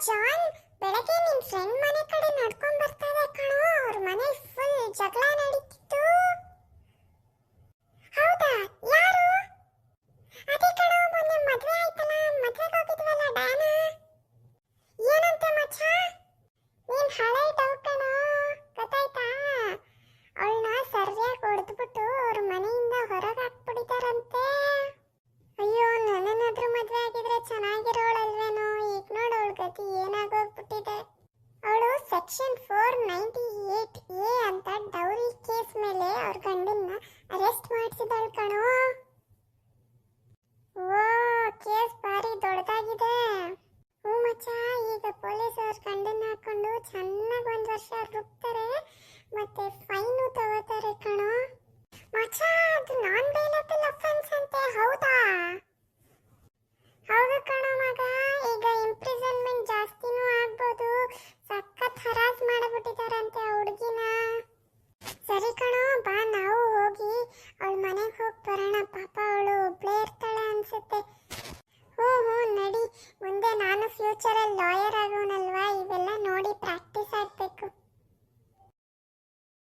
John, ಬೆಳಗ್ಗೆ ನಿನ್ friend ಮನೆ ಕಡೆ ನಡ್ಕೊಂಡ್ ಬರ್ತಾ ಇದೆ ಕಣೋ. ಅವ್ರ ಮನೆ ಫುಲ್ ಜಗಳ ನಡೀತಿತ್ತು. ಹೌದಾ? ಯಾರು? ಅದೇ ಕಣೋ, ಮೊನ್ನೆ ಮದ್ವೆ ಆಯ್ತಲ್ಲ, ಮದ್ವೆಗೆ ಹೋಗಿದ್ವಲ್ಲ ಡಾನ. ಏನಂತೆ ಮಚ್ಚ? ನೀನ್ ಹಳೆ ಡವ್ ಕಣೋ, ಗೊತ್ತಾಯ್ತಾ? ಅವಳನ್ನ ಸರಿಯಾಗಿ ಹೊಡೆದ್ಬಿಟ್ಟು ಅವ್ರ ಮನೆಯಿಂದ ಹೊರಗೆ ಹಾಕ್ಬಿಟ್ಟಿದಾರಂತೆ. ಅಯ್ಯೋ, ನನ್ನನ್ನಾದ್ರೂ ಮದ್ವೆ ಆಗಿದ್ರೆ ಚೆನ್ನಾಗಿರೋಳಲ್ವೇನೋ. ಈಗ ನೋಡು ಅವಳ ಗತಿ ಏನಾಗೋಗ್ಬಿಟ್ಟಿದೆ. ಅವಳು ಸೆಕ್ಷನ್ 498A ಅಂತ ಡೌರಿ ಕೇಸ್ ಮೇಲೆ ಅವ್ರ ಗಂಡನ್ನ ಅರೆಸ್ಟ್ ಮಾಡಿಸಿದಳು ಕಣೋ. ಓ, ಕೇಸ್ ಭಾರಿ ದೊಡ್ಡದಾಗಿದೆ. ಹ್ಞೂ ಮಚ್ಚ, ಈಗ ಪೊಲೀಸ್ ಅವ್ರ ಗಂಡನ್ನ ಹಾಕೊಂಡು ಚೆನ್ನಾಗಿ 1 ವರ್ಷ ರುಬ್ತಾರೆ, ಮತ್ತೆ ಫೈನು ತಗೋತಾರೆ ಕಣೋ. ಮಚ್ಚ, ಅದು ನಾನ್ ಬೇಲಬಲ್ ಅಫೆನ್ಸ್ ಅಂತೆ, ಹೌದಾ? ಹೌದು ಕಣೋ ಮಗ, ಈಗ ಇಂಪ್ರಿಸನ್ಮೆಂಟ್ ಜಾಸ್ತಿನೂ ಆಗ್ಬೋದು. ಸಖತ್ ಹರಾಸ್ ಮಾಡಿಬಿಟ್ಟಿದಾರಂತೆ ಆ ಹುಡುಗಿನ. ಸರಿ ಕಣೋ, ಬಾ ನಾವು ಹೋಗಿ ಅವಳ ಮನೆಗೆ ಹೋಗಿ ಬರೋಣ. ಪಾಪ ಅವಳು ಒಬ್ಳೇ ಇರ್ತಾಳೆ ಅನ್ಸುತ್ತೆ. ಹ್ಞೂ ನಡಿ. ಮುಂದೆ ನಾನು ಫ್ಯೂಚರಲ್ಲಿ ಲಾಯರ್